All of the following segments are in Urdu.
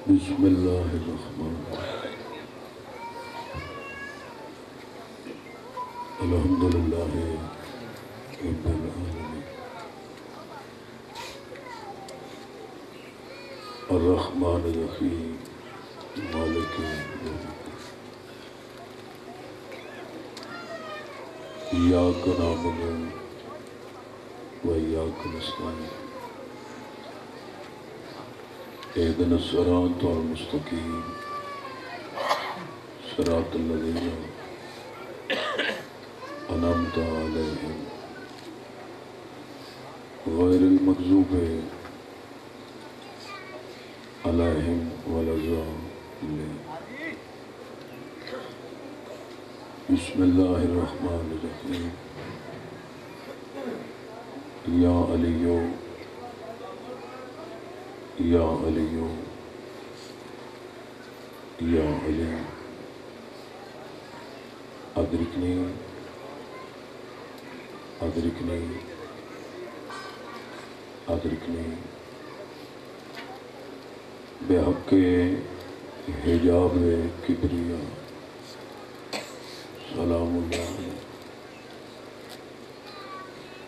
بسم اللہ الرحمن الرحیم الحمدللہ رب العالمین الرحمن الرحیم مالک یوم الدین ایاک نعبد و ایاک نستعین اهدنا الصراط المستقیم صراط الذین انعمت علیہم غیر المغضوب علیہم ولا الضالین بسم اللہ الرحمن الرحیم یا علیو یا علیو یا علی ادرکنی ادرکنی ادرکنی بحق حجاب کبریا سلام اللہ علیہ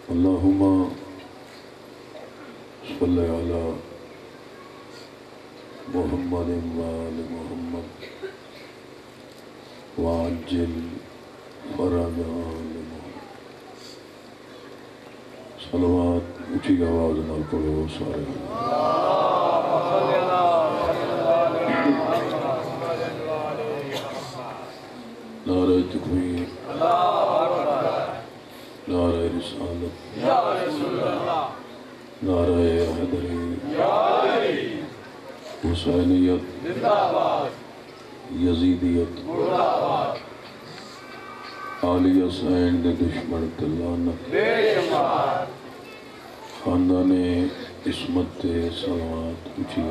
اللہم صلی علی محمد وآل محمد وعجل فرج آل محمد صلوات اچھی آواز نال پڑھو سارے نعرہ تکبیر نعرہ رسالت نعرہ حیدری حسینیت یزیدیت عالی حسین دے دشمن تلانت خاندان عصمت تے صلوات اچھی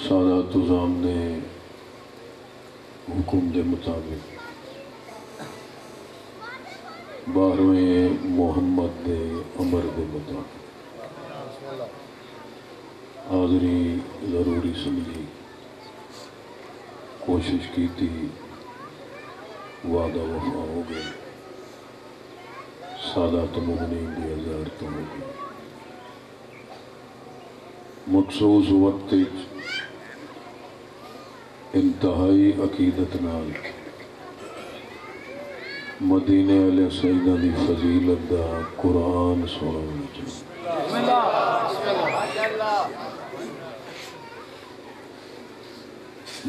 سادات عظام نے حکم دے مطابق 12ویں محمد دے عمر دے مطابق حاضری ضروری سمجھی کوشش کی تھی وعدہ وفا ہو گئے سادات مغنین دی زیارت ہو گئی مخصوص وقت انتہائی عقیدت نال مدینے علیہ سیدہ دی فضیلت دا قرآن سنانا چاہیے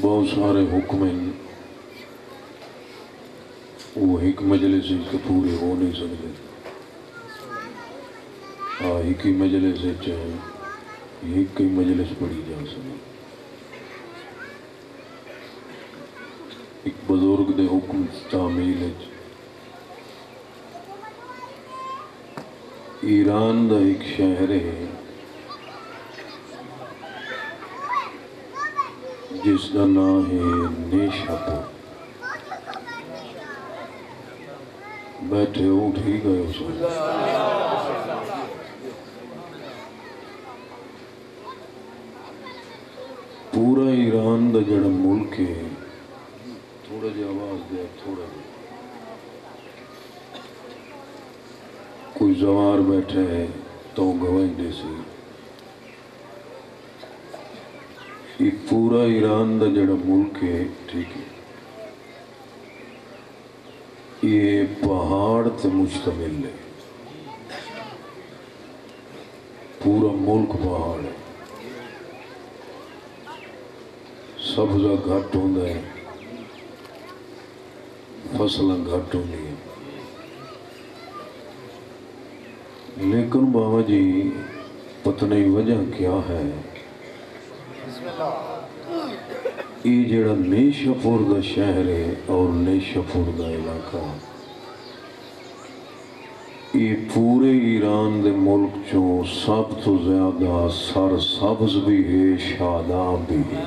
بہت سارے حکم ہیں وہ ایک مجلس کے پورے ہو نہیں سکتے ایک ہی مجلس چاہے ایک ہی مجلس پڑھی جا سکے ایک بزرگ دے حکم تعمیل ایران دا ایک شہر ہے جس کا نام ہے نیشاپور بیٹھے اٹھ ہی گئے اس پورا ایران دا جڑا ملک ہے تھوڑا جی آواز دیا تھوڑا جی کوئی زوار بیٹھے ہے تو گواہی دے سی یہ پورا ایران دا جڑا ملک ہے ٹھیک ہے یہ پہاڑ تے مشتمل ہے پورا ملک پہاڑ ہے سبزہ گھٹ ہوندا ہے فصلیں گھٹ ہوندی ہیں لیکن بابا جی پتہ نہیں وجہ کیا ہے یہ جڑا نیشاپور دا شہر ہے اور نیشاپور دا علاقہ یہ پورے ایران دے ملک چوں سب تو زیادہ سر سبز بھی ہے شاداب بھی ہے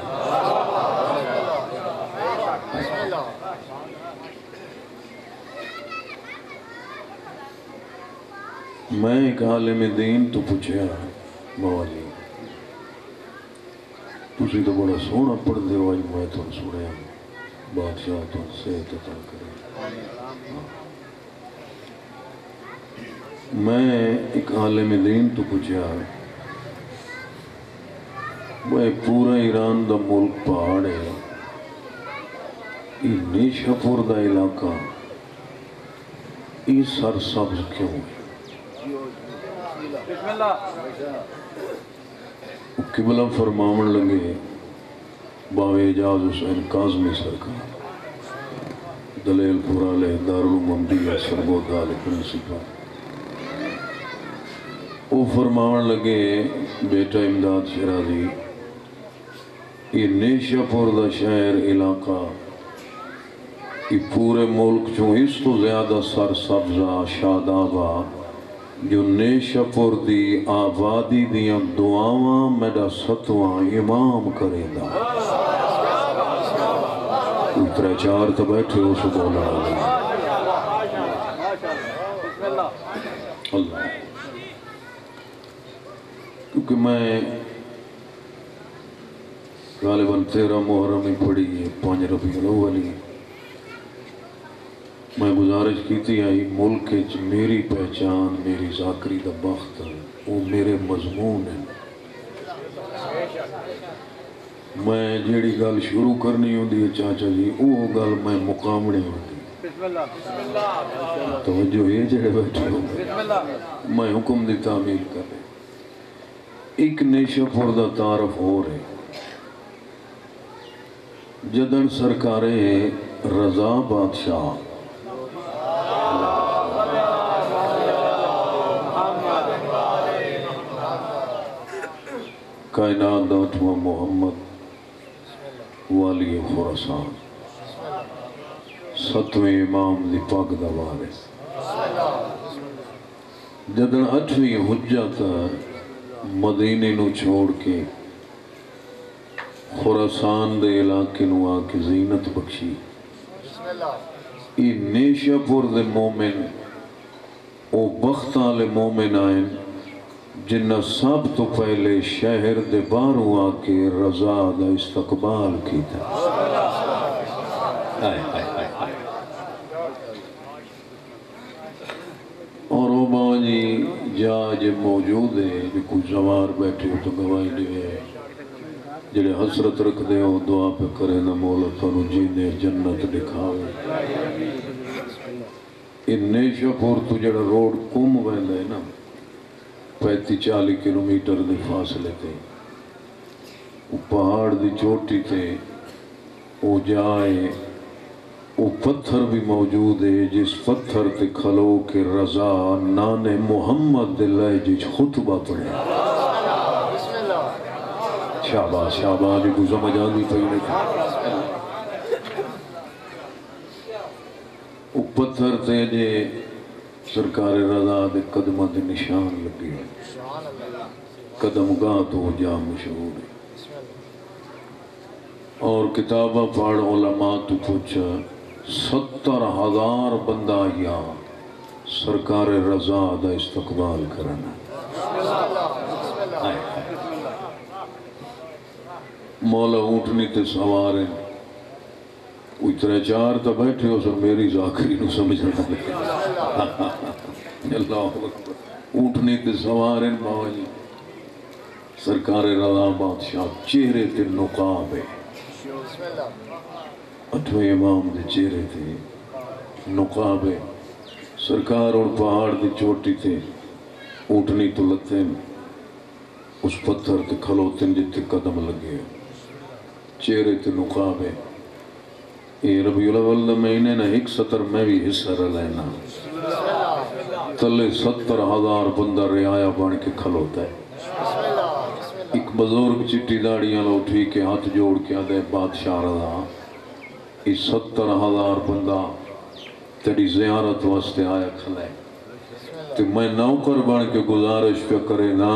میں ایک عالم دین تو پوچھیا بابا جی تسی تو بڑا سونا پڑھ دے ہو، میں تو سنیا بادشاہ تو صحت عطا کرے۔ میں ایک عالم دین تو پوچھیا وہ پورا ایران دا ملک پہاڑ ہے، یہ نیشا پور دا علاقہ یہ سر سبز کیوں ہے؟ قبلہ فرماون لگے باوے اعجاز حسین کاظمی سرکار دلیل پورا لے دارالمندیہ سربودہ لے پرنسپل، وہ فرماون لگے بیٹا امداد شیرازی یہ نیشا پور دا شہر علاقہ یہ پورے ملک چوں اس تو زیادہ سر سبزہ شادابہ جو نیشا پور دی آبادی دیاں دعاواں میرا ستواں امام کرے دا اترے چار تو بیٹھے ہو سو بولا اللہ، کیونکہ میں غالباً 13 محرم ہی پڑھی ہے 5 ربیع الاول، میں گزارش کیتی آئی ملک میری پہچان میری ذاکری دا بخت وہ میرے مضمون ہیں، میں جیڑی گل شروع کرنی ہوں دی چاچا جی وہ گل میں مقامنی ہوں دی توجہ یہ جڑے بیٹھے ہوں میں حکم دی تعمیل کر رہے ایک نیشا پور دا تعارف ہو رہے جدن سرکار رضا بادشاہ کائنات داتواں محمد والی خراسان 7ویں امام دی پاک دا وارث جدن 8ویں حجت مدینے نو چھوڑ کے خراسان دے علاقے نو آکے زینت بخشی، یہ نیشا پور دے مومن او بخت آلے مومن آئیں جنہ سب تو پہلے شہر دے باروں آکے رضا دا استقبال کی تھا۔ اور وہ ماں جی جا جب موجود ہے جو کچھ زوار بیٹھے ہو تو گواہی لئے جڑے حسرت رکھ دے ہو دعا پہ کرے نا مولا تھانو جینے جنت دکھاوے۔ ان نیشا پور تو جڑا روڈ کم ویندہ ہے نا 35-40 کلومیٹر دے فاصلے تھے، وہ پہاڑ دی چوٹی تھے، وہ جائے وہ پتھر بھی موجود ہے جس پتھر تے کھلو کے رضا نان محمد دے لہجے خطبہ پڑھے۔ شاباش شاباش کو سمجھ آنی پہنے تھے وہ پتھر تے جے سرکار رضا دے قدمہ دے نشان لگی قدم گاہ تو جا مشہور ہے اور کتابہ پڑھ علماء تو پوچھا 70,000 بندہ یا سرکار رضا دا استقبال کرنا۔ مولا اونٹنی تے سواریں اتنے 4 تو بیٹھے ہو سر میری ذاکری نو سمجھنا لگے اللہ اکبر اونٹنی تے سواریں باوجی سرکار رضا بادشاہ چہرے تے نقاب ہے 8ویں امام دے چہرے تے نقاب ہے سرکار اور پہاڑ دی چوٹی تے اونٹنی تو لتے اس پتھر تے کھلوتے جتے قدم لگے چہرے تے نقاب ہے یہ ربیع الاول دا مہینے نا 1 سطر میں بھی حصہ رلینا تلے 70,000 بندہ رعایا بن کے کھلوتا ہے ایک بزرگ چٹی داڑیاں لو ٹھیک ہے ہاتھ جوڑ کے آدھے بادشاہ رضا یہ 70,000 بندہ تیری زیارت واسطے آیا کھلائے تو میں نوکر بن کے گزارش پہ کرے نا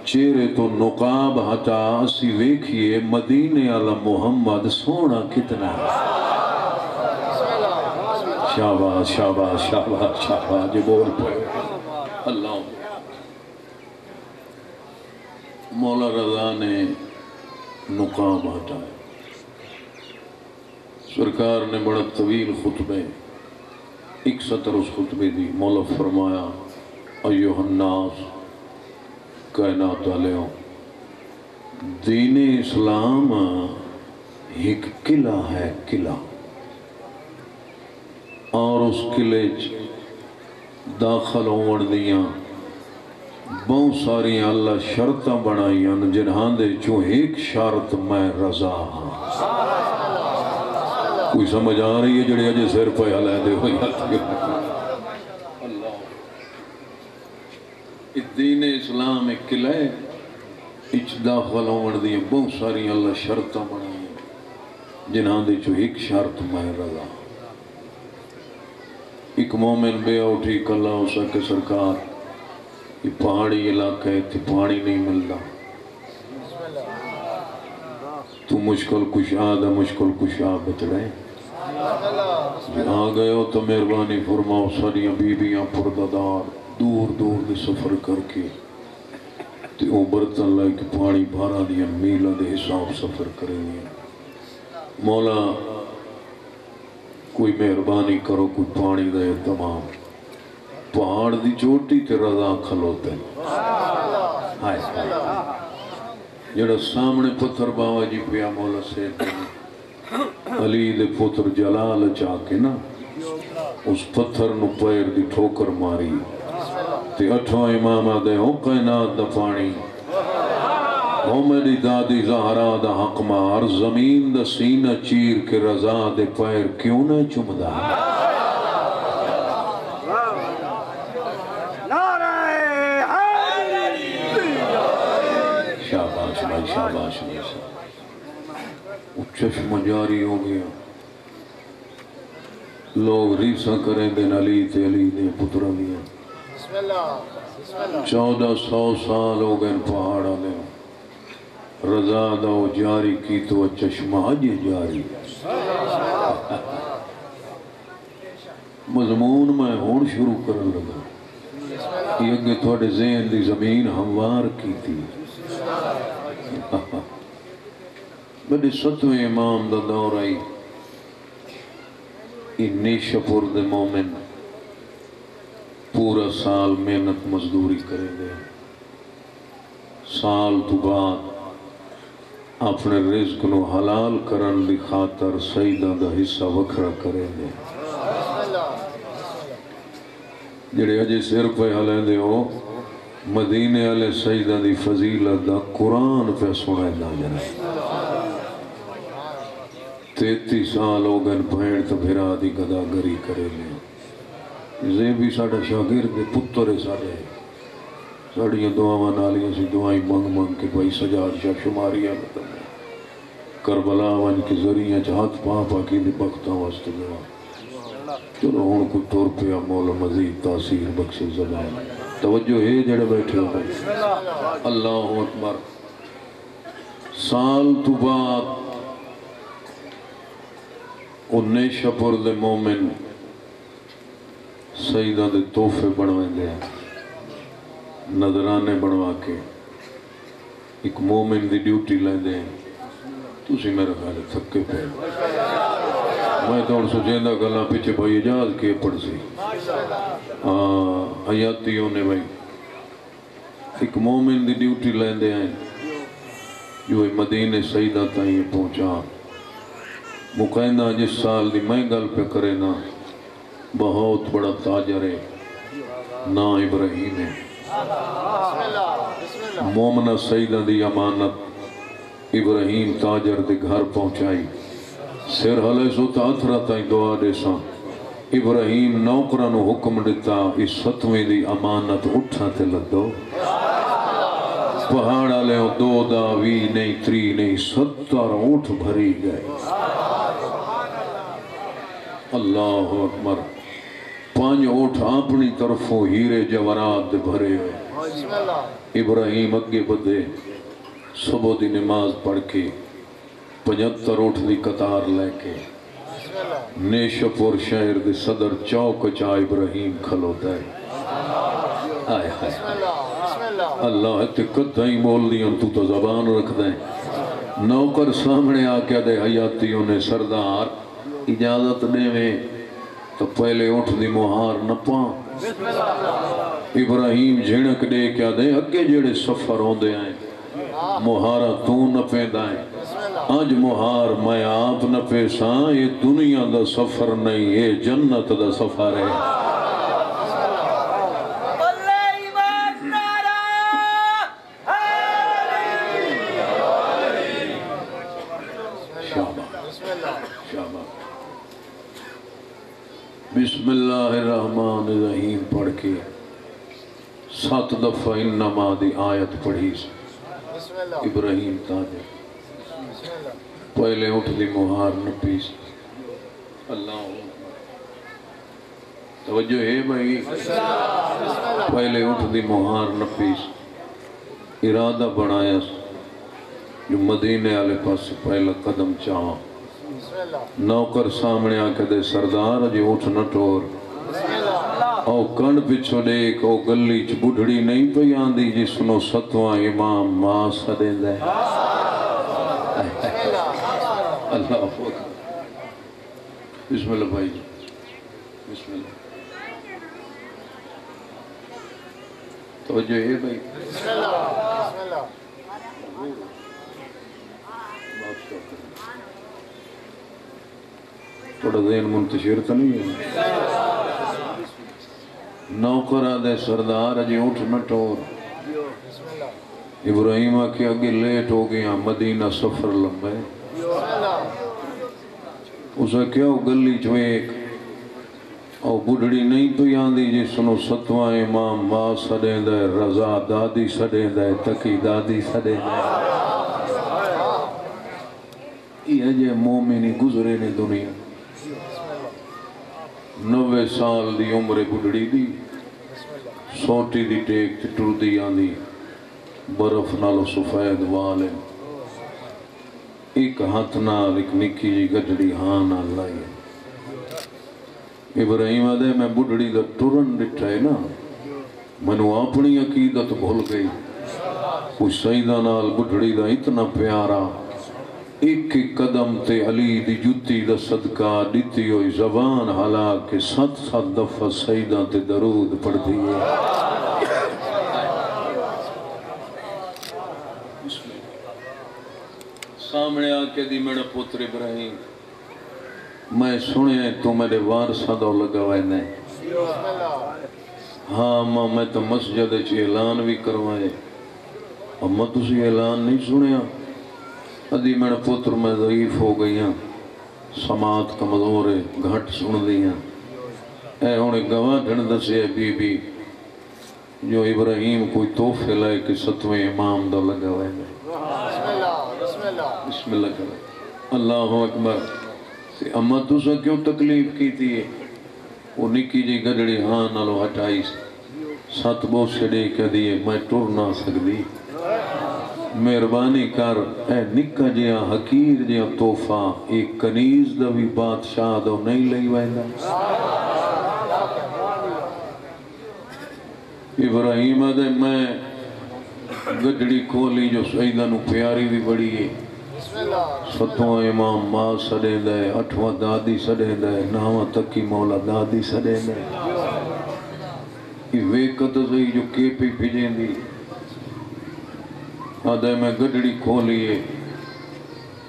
چہرے تو نقاب ہٹا اسی ویکھئے مدینے علی محمد سونا کتنا شاباش شاباش شاباش شاباش جو بول پہ اللہ مولا رضا نے نقاب ہٹائے. سرکار نے بڑا طویل خطبے، ایک سطر اس خطبے دی. مولا فرمایا ایوہ الناس، کائنات والےوں، دین اسلام ایک قلعہ ہے، قلعہ، اور اس قلعے داخل ہون دیاں بہت ساری اللہ شرطاں بنائیاں جنہاں دے چوں ایک شرط میں رضا ہاں. کوئی سمجھ آ رہی ہے جڑے اجے سر پہ ہلے دے ہوئی اللہ. دین اسلام ایک قلعہ ہے، اچ داخل ہون دیاں بہت ساری اللہ شرطاں بنائیاں جنہاں دے چوں ایک شرط میں رضا. ایک مومن بے اٹھی کلا ہو سکے سرکار یہ پہاڑی علاقہ ہے تھی پانی نہیں ملتا، تو مشکل کشاد ہے، مشکل کشاد بچڑے جہاں گئے ہو تو مہربانی فرماؤ. ساریاں بیبیاں پردادار دور دور دے سفر کر کے تے او برتن لائے کہ پانی بھارا دیا میلہ دے حساب سفر کریں گے. مولا کوئی مہربانی کرو، کوئی پانی دے. تمام پہاڑ دی چوٹی تے رضا کھلوتے ہائے جڑا سامنے پتھر بابا جی پیا مولا سید علی دے پتر جلال چاہ کے نا اس پتھر نو پیر دی ٹھوکر ماری تے اٹھواں امامہ دے ہو کائنات دا پانی ہو میری دادی زہرا دا حق مار زمین دا سینہ چیر کے رضا دے پیر کیوں نہ چمدا. شاباش بھائی شاباش بھائی. چشم جاری ہو گیا، لوگ ریسہ کریں دن علی تے علی دے پترہ دیا. 1400 سال ہو گئے پہاڑا لے رضا دا جاری کی تو چشمہ اج جاری. مضمون میں ہون شروع کرن لگا یہ اگے تھوڑے ذہن دی زمین ہموار کی تھی. بڑے 7ویں امام دا دور آئی. نیشپور دے مومن پورا سال محنت مزدوری کریں گے، سال تو بعد اپنے رزق نو حلال کرن دی خاطر سیدہ دا حصہ وکھرا کریں گے. جڑے اجے سر پہ ہلیں دے ہو مدینے والے سیدہ دی فضیلت دا قرآن پہ سنائے دا جنا. 33 سال ہو گئے بھین تو بھرا دی گدا گری کرے لیں. یہ بھی ساڑھا شاگرد دے پتر ساڑھے ساڑھیاں دعاواں نالیاں سی دعائیں منگ منگ کے بھائی سجاد شاہ شماریاں بتنے کربلا ون کے ذریعہ چاہت پاپا کی دی بختہ واسط دعا. چلو ہون کو طور پہ مولا مزید تاثیر بخش زبان. توجہ ہے جڑے بیٹھے ہوئے اللہ اکبر. سال تو بعد انہیں شپر دے مومن سیدہ دے توفے بنوائیں دے نظرانے بنوا کے ایک مومن دی ڈیوٹی لیں دے. تُسی میرا خیال تھکے پہ میں تو ان سجیندہ گلا پیچھے بھائی اجاز کے پڑھ سی حیاتیوں نے بھائی ایک مومن دی ڈیوٹی لیں دے آئیں جو مدینہ سیدہ تائیں پہنچا. مقیدہ جس سال دی میں گل پہ کرے نا بہت بڑا تاجر ہے نا ابراہیم ہے. مومنہ سیدہ دی امانت ابراہیم تاجر دے گھر پہنچائی. سر حلے سو تاتھرہ تائیں دعا دے سا ابراہیم نوکرانو حکم دیتا اس 7ویں دی امانت اٹھا تے لدو. پہاڑا لے 2 دا 20 نہیں 3 نہیں 70 اٹھ بھری گئے. اللہ اکبر. 5 اٹھ اپنی طرفوں ہیرے جورات بھرے ہوئے. ابراہیم اگے بدے صبح دی نماز پڑھ کے 75 اٹھ دی قطار لے کے نیشپور شہر دے صدر چوک چاہ ابراہیم کھلوتا ہے. آئے آئے اللہ تے کدھا ہی بول دیاں تو زبان رکھ دیں نوکر سامنے آکے دے حیاتیوں نے سردار اجازت دے میں تو پہلے اٹھ دی مہار نپاں ابراہیم جھنک دے کیا دے اگے جڑے سفر ہوں دے آئیں مہارا تو نپے دائیں آج مہار میں آپ نپے ساں یہ دنیا دا سفر نہیں یہ جنت دا سفر ہے بسم اللہ الرحمن الرحیم پڑھ کے 7 دفعہ انما دی آیت پڑھی ابراہیم تاجر پہلے اٹھ دی مہار نپیس اللہ توجہ ہے بھائی پہلے اٹھ دی مہار نپیس ارادہ بنایا جو مدینے والے پاس پہلا قدم چاہاں نوکر سامنے آکے دے سردار جی اٹھ نہ ٹور او کن پچھو دیکھ او گلی چ بڑھڑی نہیں پہ آندی جس نو 7واں امام ماں سدے دے اللہ اکبر بسم اللہ بھائی بسم اللہ توجہ ہے بھائی بسم اللہ تھوڑا ذہن منتشر تو نہیں ہے نوکرہ دے سردار جی اٹھ نہ ٹور ابراہیمہ کے آگے لیٹ ہو گیا مدینہ سفر لمبے اسے کیا ہو گلی چویک او بڑھڑی نہیں تو یاندی جس نو 7واں امام ماں سڑیں دے رضا دادی سڑیں دے تقی دادی سڑیں دے یہ جے مومنی گزرے نے دنیا 90 سال دی عمر بڑھڑی دی سوٹی دی ٹیک تے ٹر دی آندی برف نالو سفید والے ایک ہاتھ نال ایک نکی جی گجڑی ہاں نال لائی ابراہیم آدھے میں بڑھڑی دا ٹرن ڈٹھا ہے نا منو اپنی عقیدت بھول گئی کچھ سیدہ نال بڑھڑی دا اتنا پیارا ایک قدم تے علی دی جتی دا صدقہ دیتی ہوئی زبان حالا کے 7 دفعہ سیدہ تے درود پڑھ دیئے سامنے آکے دی میرا پتر ابراہیم میں سنے تو میرے وارثہ دو لگوائے نہیں ہاں ماں میں تو مسجد چی اعلان بھی کروائے اما تسی اعلان نہیں سنیا ادھی میرا پتر میں ضعیف ہو گئی ہیں سماعت کمزور ہے گھٹ سن دیا اے ہونے گواہ ڈھن دسے بی بی جو ابراہیم کوئی توفے لائے کہ 7ویں امام دو لگوائے نہیں بسم اللہ کرو اللہ اکبر اما تسا کیوں تکلیف کی تھی وہ نکی جی گڑڑی ہاں نالو ہٹائی 7 بوسے دے کے دیئے میں ٹر نہ سکتی مہربانی کر اے نکا جیا حقیر جیا توفہ ایک کنیز دا بھی بادشاہ دو نہیں لئی وائندہ ابراہیم دے میں گڑڑی کھولی جو سیدہ نو پیاری بھی بڑی ہے 7واں امام ماں سڑے دے 8واں دادی سڑے دے 9واں تکی مولا دادی سڑے دے یہ ویکت سے جو کیپی بھیجیں دی آدھے میں گڑڑی کھولیے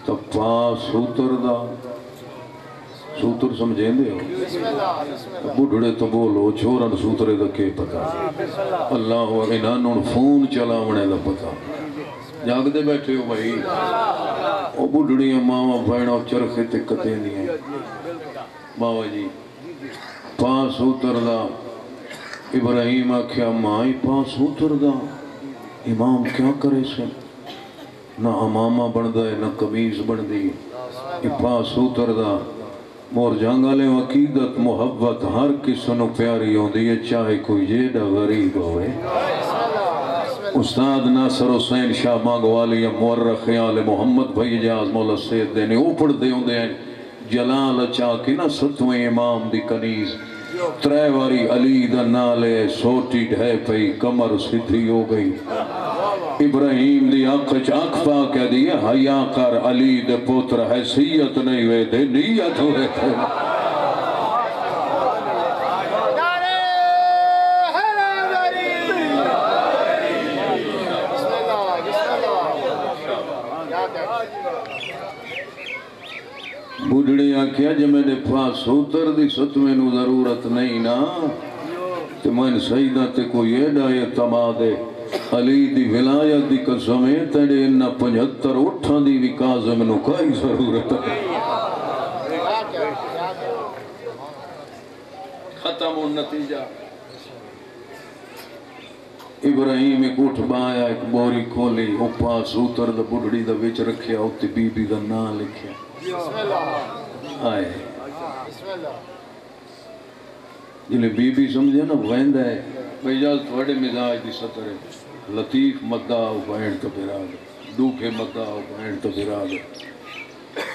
تو پاس سوتر دا سوتر سمجھیں دے ہو بڑھڑے تو بولو چھوڑن سوترے دا کے پتا اللہ انہوں فون چلاونے دا پتا جاگ دے بیٹھے ہو بھائی او بڑھڑی ماما بھائنہ چرخے تے کتے نہیں ہیں باوا جی پاس اتر دا ابراہیم آکھیا مائی پاس اتر دا امام کیا کرے سے نہ امامہ بن دے نہ قمیض بن دی پاس اتر دا مور جانگالے وقیدت محبت ہر کسنو پیاری ہوں دی چاہے کوئی جیڑا غریب ہوئے استاد ناصر حسین شاہ مانگوالی مورخ خیال محمد بھائی اجاز مولا سید دینے اوپر دے ہوں دے جلال چاہ کی نا 7ویں امام دی کنیز ترے واری علی دا نالے سوٹی ڈھے پئی کمر سدھی ہو گئی ابراہیم دی آنکھ چاک پا کے دیا حیا کر علی دے پوتر حیثیت نہیں ہوئے دے نیت ہوئے تھے بڑھڑی آنکھیا جب میں نے پاس اتر دی ستویں نو ضرورت نہیں نا تو میں سیدہ تے کوئی ایڈا یہ تمادے علی دی ولایت دی قسمیں تیرے انہا 75 اٹھان دی بھی کازم نو کائی ضرورت ہے ختم النتیجہ ابراہیم ایک اٹھ بایا ایک بوری کھولی اوپا سوتر دا بڑھڑی دا وچ رکھیا ہوتی بی بی دا نا لکھیا آئے جنہیں بی بی سمجھے نا ویندہ ہے بھئی جال تھوڑے مزاج دی سطر ہے لطیف مدعا بہن تو پھر آگے دوکھے مدعا بہن تو پھر آگے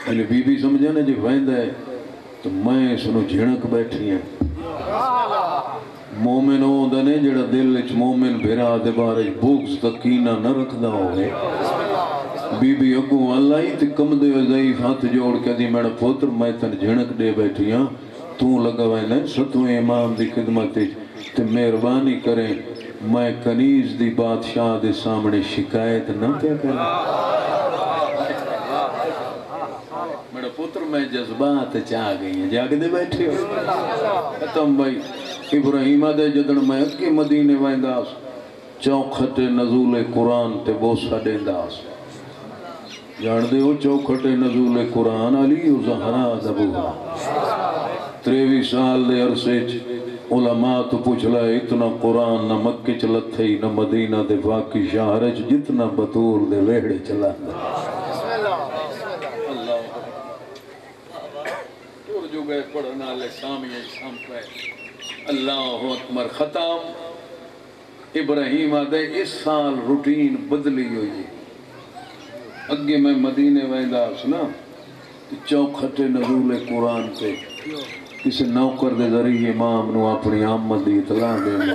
جنہیں بی بی سمجھے نا جی ویندہ ہے تو میں سنو جھنک بیٹھی ہیں مومن ہوں دنے جڑا دل اچ مومن بھرا دے بارے بوکس تکینہ نہ رکھ دا ہوئے بی بی اگو اللہ ہی تے کم دے ضعیف ہاتھ جوڑ کے دی میرا پوتر میں تن جھنک دے بیٹھی ہاں تو لگا وے نہیں ستویں امام دی خدمت تے مہربانی کریں میں کنیز دی بادشاہ دے سامنے شکایت نہ کیا کریں میرا پوتر میں جذبات چاہ گئی ہیں جاگ دے بیٹھے ہو ختم بھائی ابراہیمہ دے جدن میں اکی مدینے وائنداس چوکھٹ نزول قرآن تے بوسہ دینداس جان دے ہو چوکھٹ نزول قرآن علی و زہرا دبوہا 23 سال دے عرصے علماء تو پوچھ لائے اتنا قرآن نہ مکہ چلت تھی نہ مدینہ دے باقی شہرچ جتنا بطور دے ویڑے چلا اللہ تور جو گئے پڑھنا لے سامیہ شام پہ اللہ اکبر ختم ابراہیم آدھے اس سال روٹین بدلی ہوئی اگے میں مدینے ویندہ سنا چوکھٹ نزول قرآن پہ کسی نوکر دے ذریعے امام نو اپنی آمد دی اطلاع دے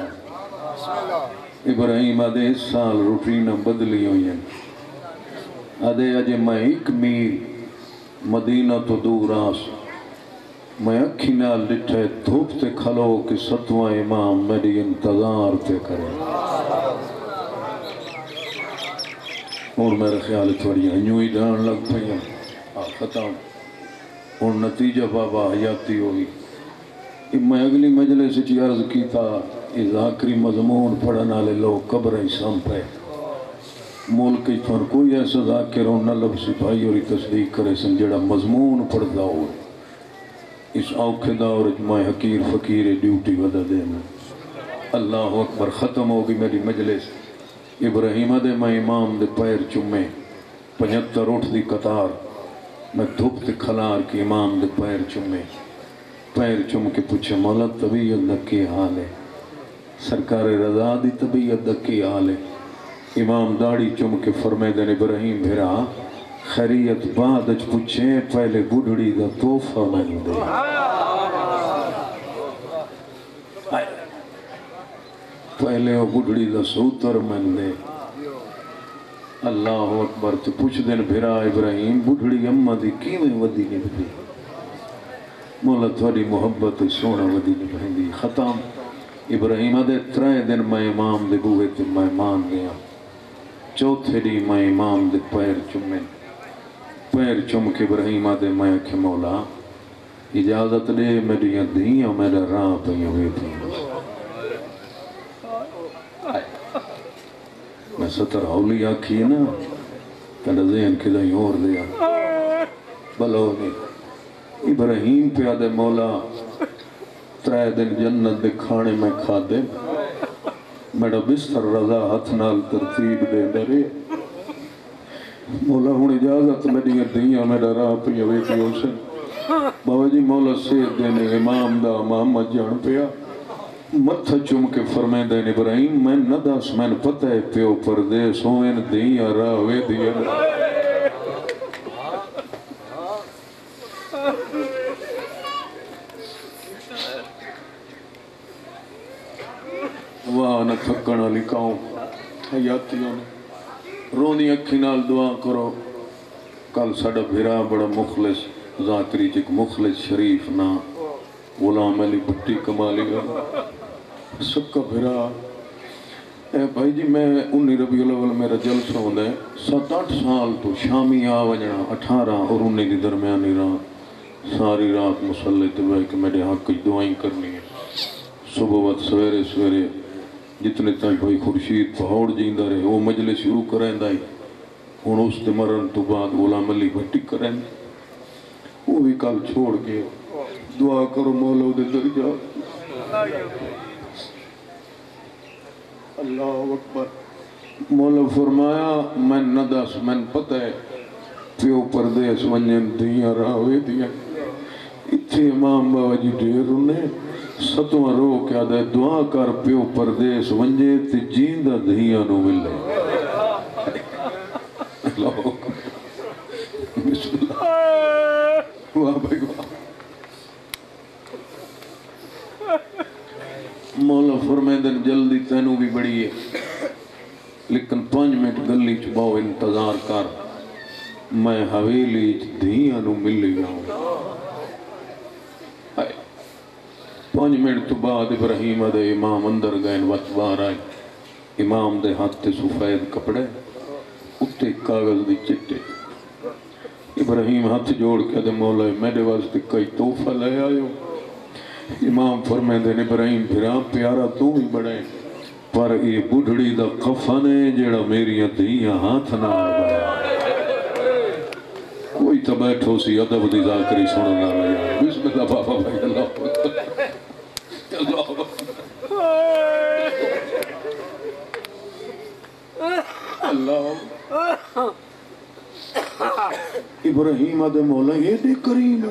ابراہیم آدھے اس سال روٹین بدلی ہوئی ہیں آدھے اجے میں 1 میل مدینہ تو دور آس میں اکھی نال لٹھے دھوپ تے کھلو کہ 7واں امام میری انتظار تے کرے اور میرے خیال تھوڑی ہنیوں ہی ڈان لگ پہی ختم اور نتیجہ بابا حیاتی ہوئی میں اگلی مجلس سے عرض کی تھا یہ ذاکری مضمون پڑھنا لے لوگ قبریں سامپے ملک پر کوئی ایسا ذاکر ہوں نہ لب سپاہی اور تصدیق کرے سن جڑا مضمون پڑھدا ہو اس اوکھے دور میں حقیر فقیر ڈیوٹی ودا دینا اللہ اکبر ختم ہوگی میری مجلس ابراہیمہ دے میں امام دے پیر چمے 75 اٹھ دی قطار میں دھوپ تے کھلار کی امام دے پیر چمے پیر چم کے پوچھے مولا طبیعت دا کی حال ہے سرکار رضا دی طبیعت دا کی حال ہے امام داڑی چم کے فرمے دن ابراہیم بھیرا خیریت بعد اچ پوچھے پہلے بڑھڑی دا توفہ میں دے پہلے وہ بڑھڑی دا سوتر میں دے اللہ اکبر تو پوچھ دن بھیرا ابراہیم بڑھڑی اممہ دی کیویں ودی نبھی مولا تھوڑی محبت سونا ودی نبھی دی ختم ابراہیم دے 3 دن میں امام دے بوئے تے میں مان گیا چوتھے دی میں امام دے پیر چمیں پیر چم کے ابراہیم دے میں کہ مولا اجازت دے میری دھیاں میرا راہ پہ ہوئے تھی میں ستر ہولی آکھی نا تیرا ذہن کدھیں اور دیا بلو نہیں ابراہیم پہ آدھے مولا 3 دن جنت دے کھانے میں کھا دے میرا بستر رضا ہاتھ نال ترتیب دے درے مولا ہون اجازت میری دھیاں میرا راہ پہ ہوئے تھی اسے بابا جی مولا سید دینے امام دا محمد جان پیا متھا چم کے فرمائیں دین ابراہیم میں نہ داس میں پتہ ہے پیو پردیس ہوئن دیاں راوے دیاں نہ تھکن والی قوم حیاتیوں نے رونی اکھی نال دعا کرو کل ساڈا بھرا بڑا مخلص ذاکری ایک مخلص شریف نا غلام علی بھٹی کمالی گا سکا بھرا اے بھائی جی میں 19 ربیع الاول میرا جلسہ ہوتا ہے 7-8 سال تو شامی آ وجنا 18 اور 19 کی درمیانی رات ساری رات مسلح تے بیٹھ کے میرے حق کی دعائیں کرنی ہے صبح وقت سویرے سویرے جتنے تائیں بھائی خورشید پہاڑ جیندہ رہے وہ مجلس شروع کریں دائی ہوں اس دے مرن تو بعد غلام علی بھٹی کریں وہ بھی کل چھوڑ کے دعا کرو مولا دے درجات اللہ اکبر مولا فرمایا میں ندس میں پتہ ہے پیو پردیس ونجن دیاں راوے دیاں اتھے امام بابا جی ڈیر انہیں ستواں رو کیا دے دعا کر پیو پردیس ونجے تے جیندہ دیاں نو ملے اللہ اکبر بسم اللہ واہ بھائی واہ مولا فرمائے دن جلدی تینوں بھی بڑی ہے لیکن 5 منٹ گلی چباؤ انتظار کر میں حویلی دھیاں نو ملی جاؤں 5 منٹ تو بعد ابراہیم دے امام اندر گئے وقت بار آئے امام دے ہاتھ تے سفید کپڑے اتے کاغذ دی چٹے ابراہیم ہاتھ جوڑ کے دے مولا میرے واسطے کئی تحفہ لے آئے ہو امام فرمائے دے ابراہیم پھرا پیارا تو بھی بڑے پر یہ بڑھڑی دا کفن ہے جیڑا میری دھیاں ہاتھ نہ آگا کوئی تو بیٹھو سی ادب دی ذاکری سننا لیا بسم اللہ بابا بھائی اللہ اللہ ابراہیم دے مولا یہ دے کریم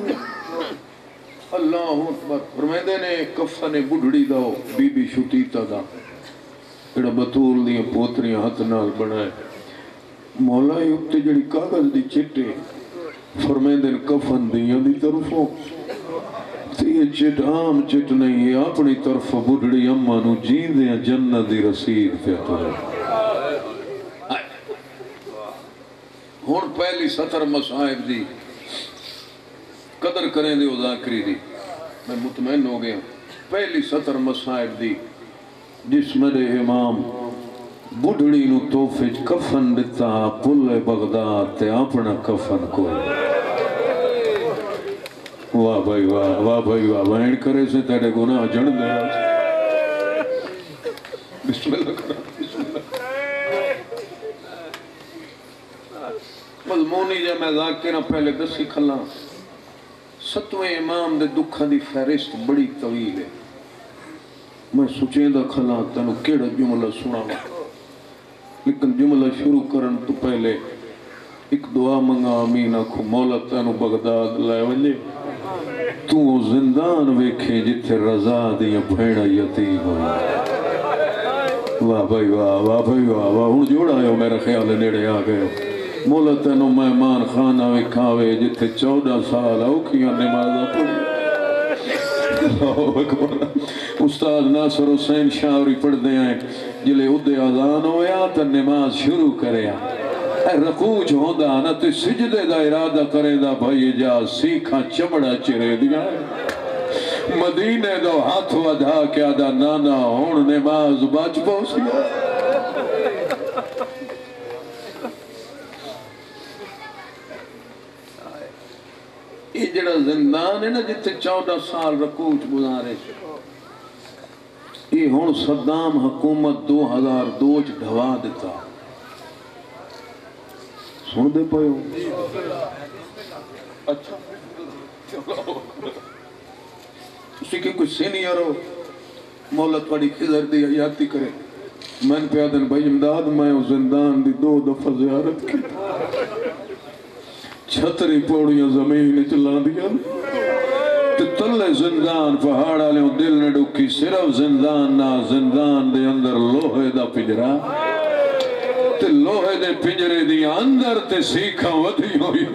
اللہ اکبر فرمیدے نے کفن بڑھڑی دا بی بی شتیتا دا ایڑا بطول دیاں پوتریاں ہاتھ نال بڑھائے مولا اکتے جڑی کاغذ دی چٹے فرمیدے نے کفن دیاں دی طرفوں یہ چٹ عام چٹ نہیں ہے اپنی طرف بڑھڑی اممہ نو جیندیاں جنت دی رسید پہ تو ہے ہون پہلی سطر مصائب دی قدر کریں دے ذاکری دی میں مطمئن ہو گیا پہلی سطر مصائب دی جس میرے امام بڑھڑی نو توفج کفن دیتا پل بغداد تے اپنا کفن کو واہ بھائی واہ بھائی واہ بہن کرے سے تیرے گناہ جڑ دے بسم اللہ کرام بسم اللہ مضمونی جا میں ذاکرہ پہلے دسی کھلا 7ویں امام دے دکھا دی فہرست بڑی طویل ہے میں سوچیں دا کھلا تنو کیڑا جملہ سنا لیکن جملہ شروع کرن تو پہلے ایک دعا منگا آمین آکھو مولا تنو بغداد لائے ونجے تو زندان ویکھے جتھے رضا دیا بھیڑا یتیم ہوئی واہ بھائی واہ بھائی واہ ہون جوڑا ہے میرا خیال نیڑے آگئے مولا تینو مہمان خانہ وکھاوے جتھے 14 سال اوکھیاں نمازہ پڑھی اللہ اکبر استاد ناصر حسین شاوری پڑھ دے آئیں جلے ادھے آزان ہویا تا نماز شروع کرے اے رکوع ہوندہ نا تے سجدے دا ارادہ کرے دا بھائی جا سیکھا چمڑا چرے دیا مدینے دو ہاتھ ودھا کیا دا نانا ہون نماز بچ پوسیا یہ جڑا زندان ہے نا جتے 14 سال رکوع گزارے یہ ہون صدام حکومت 2002 ڈھوا دیتا سن دے پائے ہو اچھا اسی کے کچھ سینئر ہو مولا تھوڑی خضر دی حیاتی کرے میں پیادن بھائی امداد میں زندان دی 2 دفعہ زیارت کی چھتری پوڑیاں زمین چلا دیا تلے زندان پہاڑا لے دل نے ڈوکی صرف زندان نہ زندان دے اندر لوہے دا پنجرا تے لوہے دے پنجرے دی اندر تے سیکھا ودھی ہوئی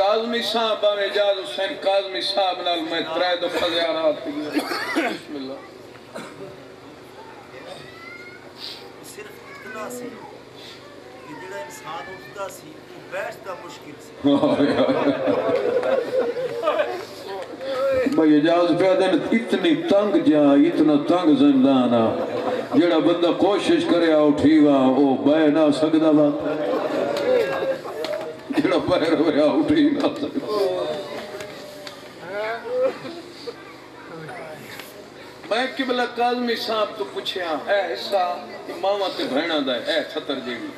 کاظمی صاحب اور اعجاز حسین کاظمی صاحب نال میں 3 دفعہ زیارات کی بسم اللہ صرف اتنا سی کہ جڑا انسان اٹھتا سی وہ بیٹھتا مشکل سی بھائی اعجاز پہ دن اتنی تنگ جا اتنا تنگ زندان جڑا بندہ کوشش کرے اٹھی وا او بہ نہ سکدا وا جڑا پیر ہویا اٹھی نہ سکدا میں قبلہ کاظمی صاحب تو پوچھیا اے حصہ امامہ تے بہناں دا اے چھتر جیڑی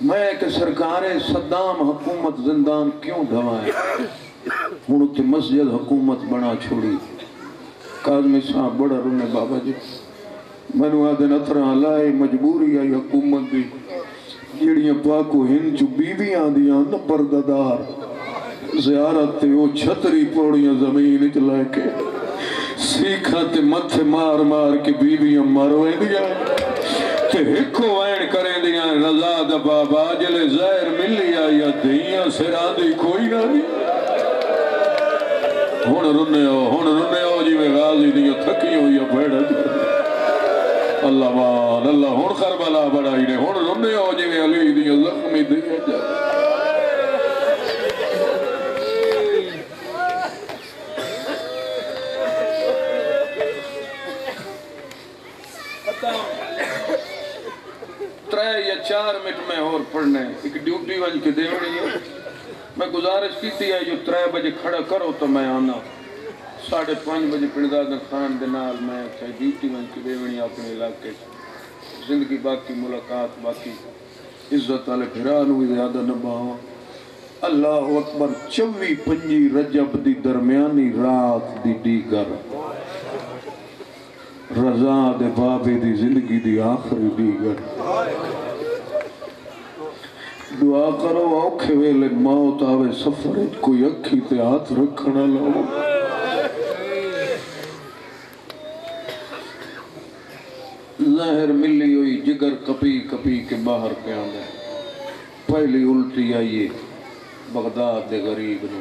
میں کہ سرکار صدام حکومت زندان کیوں دھوائے ہن تے مسجد حکومت بنا چھوڑی کاظمی صاحب بڑا رونے بابا جی منو آدھن اترا لائے مجبوری آئی حکومت دی جیڑیاں پاکو ہن چو بیویاں دیاں نہ پرددار زیارت تے او چھتری پوڑیاں زمین چلائے کے سیکھا تے متھے مار مار کے بیویاں مروے دیا تے ہکو وین کریں دیا رضا دا بابا جلے زہر ملی آیا دیاں سرا دی کوئی نہ نہیں ہون رنے ہو جی میں غازی دیا تھکی ہوئی بھیڑا اللہ مان اللہ ہون کربلا بڑھائی نے ہون رنے ہو جی میں علی دیا زخمی دیا جا ترے یا 4 منٹ میں اور پڑھنے ایک ڈیوٹی ونج کے دیوڑی ہے میں گزارش کی تھی ہے جو 3 بجے کھڑا کرو تو میں آنا 5:30 بجے پردادن خان دنال میں چاہے ڈیوٹی ونج کے دیوڑی اپنے علاقے زندگی باقی ملاقات باقی عزت والے پھرانو بھی زیادہ نباہاں اللہ اکبر 24-25 رجب دی درمیانی رات دی دیگر رضا دے بابے دی زندگی دی آخری دیگر دعا کرو اوکھے ویلے موت آوے سفر کوئی اکھی تے ہاتھ رکھنا لو ظاہر ملی ہوئی جگر کپی کپی کے باہر پہ آنے پہلی الٹی آئیے بغداد دے غریب نو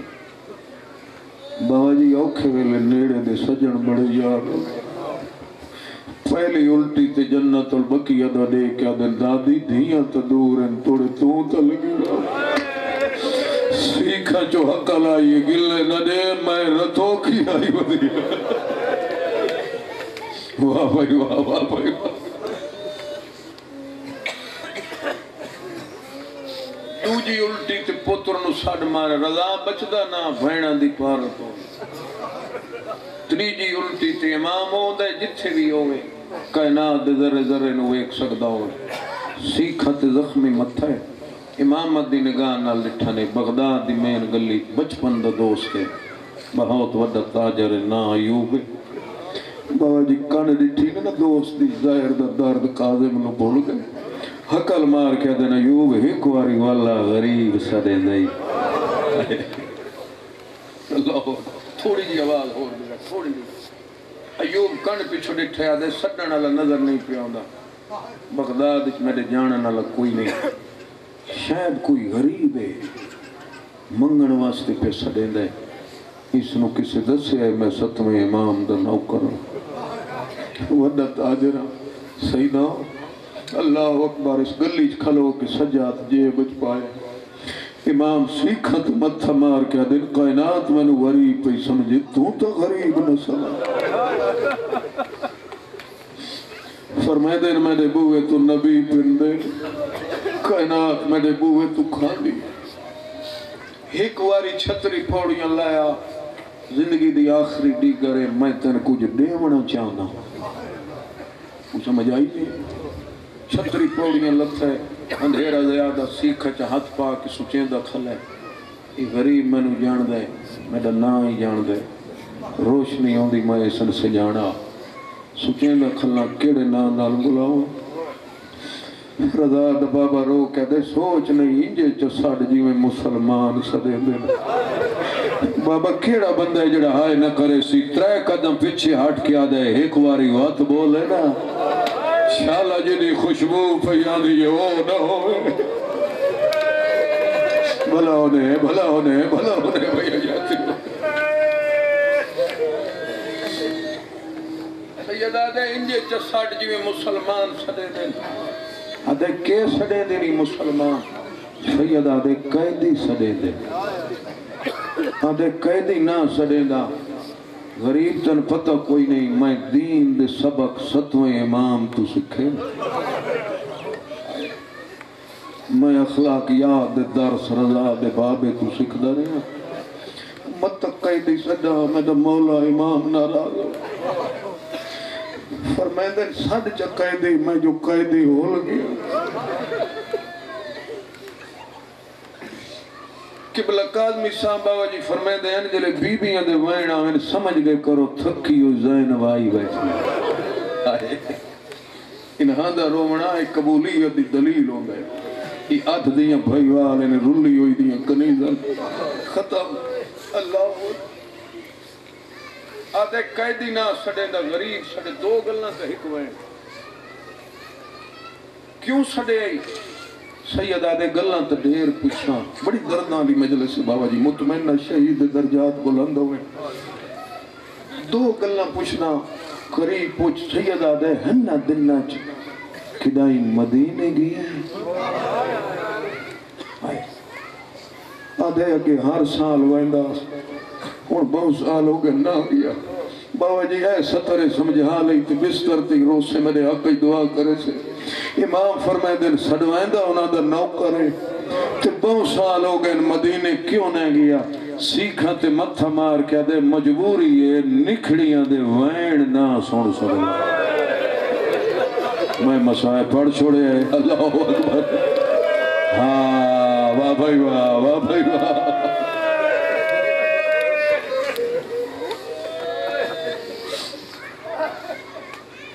بابا جی اوکھے ویلے نیڑے دے سجن بڑے یار پہلی الٹی تے جنت البقیہ دا دے کیا دن دادی دھیاں تا دور ان توڑے تو تا لگی رہا سیکھا جو حق لائیے گلے نہ دے میں رتھو کی آئی بدیا واہ بھائی واہ واہ بھائی واہ دوجی الٹی تے پتر نو ساڑ مارے رضا بچدا نا بھینا دی پارت ہو تریجی الٹی تے امام ہو دے جتھے بھی ہوئے کائنات دے ذرے ذرے نو ایک سکدا ہوئے سیکھا تے زخمی متھا ہے امامت دی نگاہ نال لٹھانے بغداد دی مین گلی بچپن دا دوست ہے بہت وڈا تاجر نا ایوب بابا جی کان ڈٹھی نا دوست دی ظاہر دا درد کاظم نو بھول گئے حقل مار کے دن ایوب ایک واری والا غریب سدے نہیں اللہ تھوڑی جی آواز ہو گیا تھوڑی جی ایوب کن پیچھو ڈٹھے آدھے سڈن والا نظر نہیں پیا ہوندا بغداد میرے جانن والا کوئی نہیں شاید کوئی غریب ہے منگن واسطے پہ سڈیندا ہے اس نو کسی دسے ہے میں 7ویں امام دا نوکر ہوں وڈا تاجر ہوں صحیح نہ اللہ اکبر اس گلی کھلو کے سجاد جے بچ پائے امام سیکھت متھا مار کے دن کائنات میں نو غریب پہ سمجھے تو غریب نہ سمجھ فرمائے دن میں نے بوئے تو نبی پندے کائنات میں نے بوئے تو کھاندی ایک واری چھتری پھوڑیاں لایا زندگی دی آخری دیگرے میں تین کچھ دیونا چاہنا وہ سمجھ آئی نہیں چھتری پوڑیاں لگتا ہے اندھیرا زیادہ سیکھا چا ہاتھ پا کے سچیں دا کھلا ہے یہ غریب میں نو جان دے میرا نا ہی جان دے روشنی ہوں دی میں اسن سے جانا سچیں دا کھلا کیڑے نا نال بلاؤں رضا دا بابا رو کہتے سوچ نہیں انجے چا ساڑ جی میں مسلمان سدے دے بابا کیڑا بندہ ہے جڑا ہائے نہ کرے سی 3 قدم پیچھے ہٹ کے آدھے ایک واری وات بولے نا شالا جنی خوشبو پیاں دی وہ نہ ہوئے بھلا ہونے بھلا ہونے بھلا ہونے بھیا جاتی سیدہ دے انجے چساٹ جی میں مسلمان سڑے دیں آدھے کے سڑے دیں نہیں مسلمان سیدہ دے قیدی سڑے دیں آدھے قیدی نہ سڑے دا غریب تن پتہ کوئی نہیں میں دین دے سبق ستویں امام تو سکھے میں اخلاقیات دے درس رضا دے بابے تو سکھ دا رہے ہیں مت قیدی سجا میں دا مولا امام ناراض ہو فرمائے سڈ چ قیدی میں جو قیدی ہو گیا قبلہ کاظمی صاحب بابا جی فرمائے دے جلے بیبیاں دے وین آویں سمجھ گئے کرو تھکی ہو زینب آئی بیٹھی انہاں دا رومنا ایک قبولیت دی دلیل ہو گئے یہ ات دیاں بھائی والے نے رلی ہوئی دیاں کنیزاں ختم اللہ آدھے قیدی نہ سڑے دا غریب سڑے دو گلنا کا حکویں کیوں سڑے آئی سید آدھے گلنا تا دیر پچھا بڑی دردنا لی مجلس بابا جی مطمئنہ شہید درجات بلند ہوئے دو گلنا پوچھنا قریب پوچھ سید آدھے ہنہ دنہ کدائی مدینے گئی آدھے کہ ہر سال ویندہ اور بہت سال ہو گئے نہ گیا بابا جی اے سترے سمجھا لئی تھی بستر تھی روز سے میرے حق دعا کرے سے امام فرمائے دن سڑوائندہ انہاں دا نو کرے کہ بہت سال ہو گئے مدینے کیوں نہ گیا سیکھا تے متھا مار کیا دے مجبوری ہے نکھڑیاں دے وین نہ سن سکے میں مسائے پڑھ چھوڑے ہیں اللہ اکبر ہاں واہ بھائی واہ واہ بھائی واہ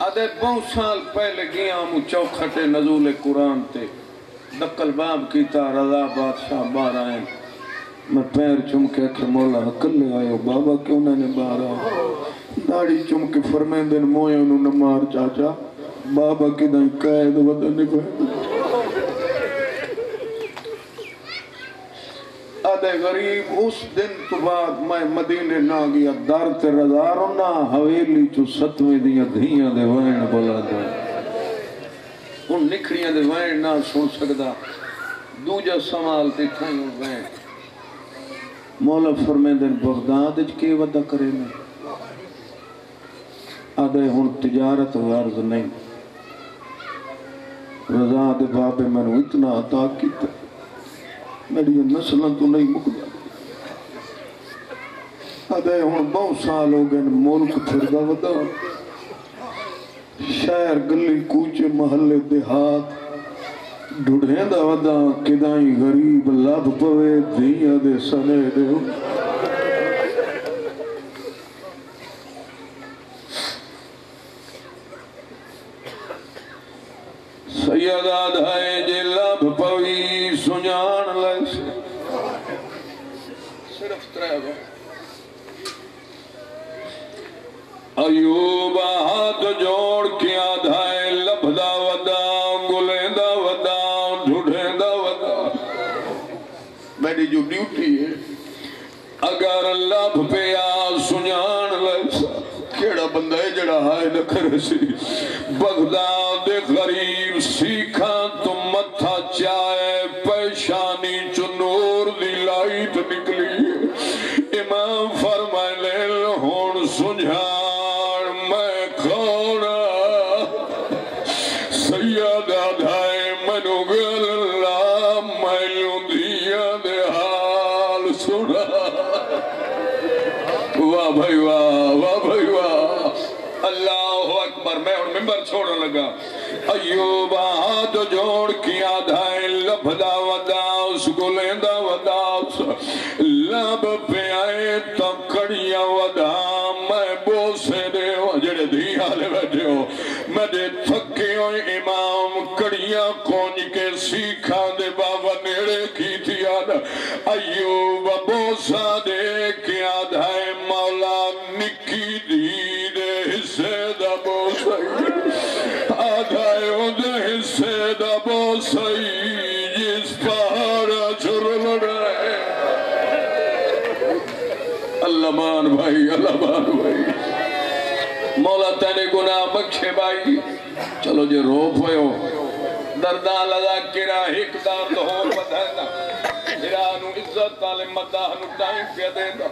آدھے بہت سال پہلے گیا ہم چوکھٹے نزول قرآن تے دقل باب کیتا رضا بادشاہ باہر آئیں میں پیر چم کے کہ مولا حقل لے آئے بابا کیوں نہ نے باہر آئے داڑی چم کے فرمین دن مویا انہوں نے مار چاچا بابا کی دن قید وطن نے پہنے آدھے غریب اس دن تو بعد میں مدینے نہ گیا دار تے رضاروں نہ حویلی چو ستویں دیاں دھیاں دے وین بولا دے ان نکھڑیاں دے وین نہ سن سکدا دوجہ سمال تے تھائیں وین مولا فرمائے دن بغداد اچ کے ودا کرے میں آدھے ہن تجارت غرض نہیں رضا دے بابے میں نے اتنا عطا کیتا میری نسلیں تو نہیں مکدہ آدھے ہون بہت سال ہو گئے ملک پھردہ ودا شہر گلی کوچے محلے دیہات ڈھڑیں دا ودا کدائیں غریب لب پوے دھیاں دے سنے دے سیدہ دھائے جے لب پوی سنجان لائے سے صرف تریبہ ایوب ہاتھ جوڑ کیا دھائے لب دا ودا گلیں دا ودا ڈھڑیں دا ودا میری جو ڈیوٹی ہے اگر لب پہ آ سنجان لائے سے کیڑا بندہ ہے جڑا ہائے نہ کرے سی بغداد غریب سیکھا تم متھا چائے پیشانی چو نور دی لائٹ نکلی امام فرمائے لے ہون سنجھار میں کھوڑا سیدہ دھائے منو گر اللہ میں لندیا دے حال سنا واہ بھائی واہ واہ بھائی واہ اللہ اکبر میں اور ممبر چھوڑنے لگا ایوب ہاتھ جوڑ کیا دھائے لب دا ودا اس گلیں دا ودا لب پہ آئے تو کڑیاں ودا میں بوسے دے جڑے دی حالے بیٹھے ہو میں دے تھکے ہوئے امام کڑیاں کونج کے سیکھا دے بابا نیڑے کی تھی آدھا ایوب بوسا دے کیا دھائے مولا نکی دی دے حصے دا بوسائی آدھائے اندھے حصے دا بوسائی جس پہاڑا چھر لڑے اللہ مان بھائی، اللہ مان بھائی، مولا تینے گناہ بخشے بھائی. چلو جے رو پوئے ہو دردان لگا کرا ایک دار تو ہو بدھنا ہرانو عزت تعلیم مداہنو ٹائم پہ دینا.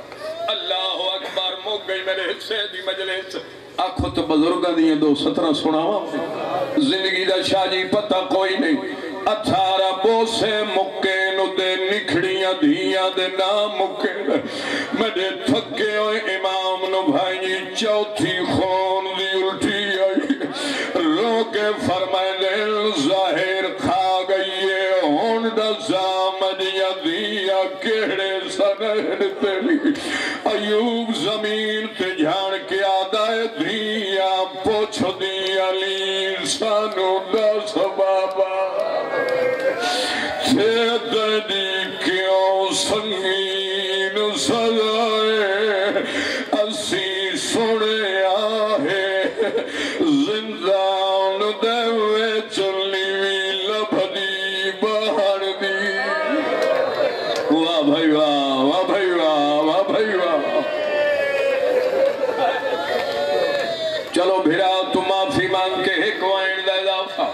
اللہ اکبر موگ گئی میرے حصے دی مجلس. آنکھوں تو بزرگاں دیئے دو 17 سناوا زندگی دا شاہ جی پتہ کوئی نہیں. 18 بوسے مکے نو دے نکھڑیاں دیاں دے نام مکے میرے تھکے ہوئے امام نو بھائی چوتھی خون دی الٹی آئی رو کے فرمائے دل ظاہر کھا گئی ہے ہون دا زامنیاں دیا کیڑے سنہن تیلی. ایوب زمین تے جھان کے آدھائے دیا پوچھ دیا لی سانو دا سبابا چھیدنی کیوں سنگین سزائے اسی سنے آہے زندان دیوے چلی وی لبھدی بہن دی. واہ بھائی واہ، واہ بھائی واہ، واہ بھائی واہ. چلو بھیرا تم معافی مانگ کے ایک وائن دا اضافہ.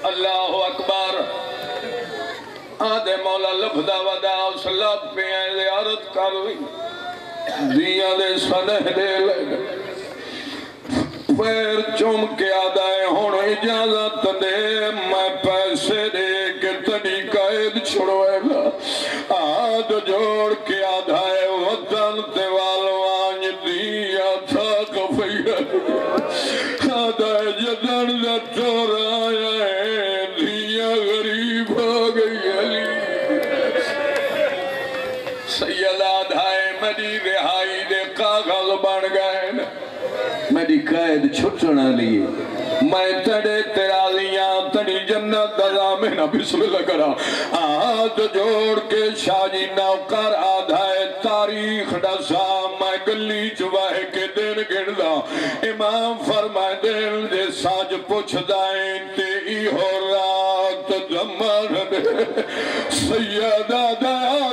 اللہ اکبر. آدھے مولا لفظہ ودا صلات پہ آئے زیارت کر لی دیا دے سنہ دے لگے پیر چوم کے آدھائے ہون اجازت دے میں پیسے دے کے تنی قائد چھڑوئے گا. آدھ جوڑ کے آدھائے وطن تیوالوان دیا تھا کفیت آدھائے جدن دا چور آیا ہے دیا غریب ہو گئی علی. سید آدھائے میری رہائی دے کاغذ بن گئے میری قائد چھٹنا لیے میں تڑے تیرالیاں تڑی جنت دزا میں نہ بسم اللہ کرا. آدھ جوڑ کے شاہ جی نوکر آدھائے تاریخ ڈسا میں گلی چوائے کے دن گردہ امام فرمائے دل دے ساج پوچھ دائیں تے ای ہو رات دمر دے سیدہ دیا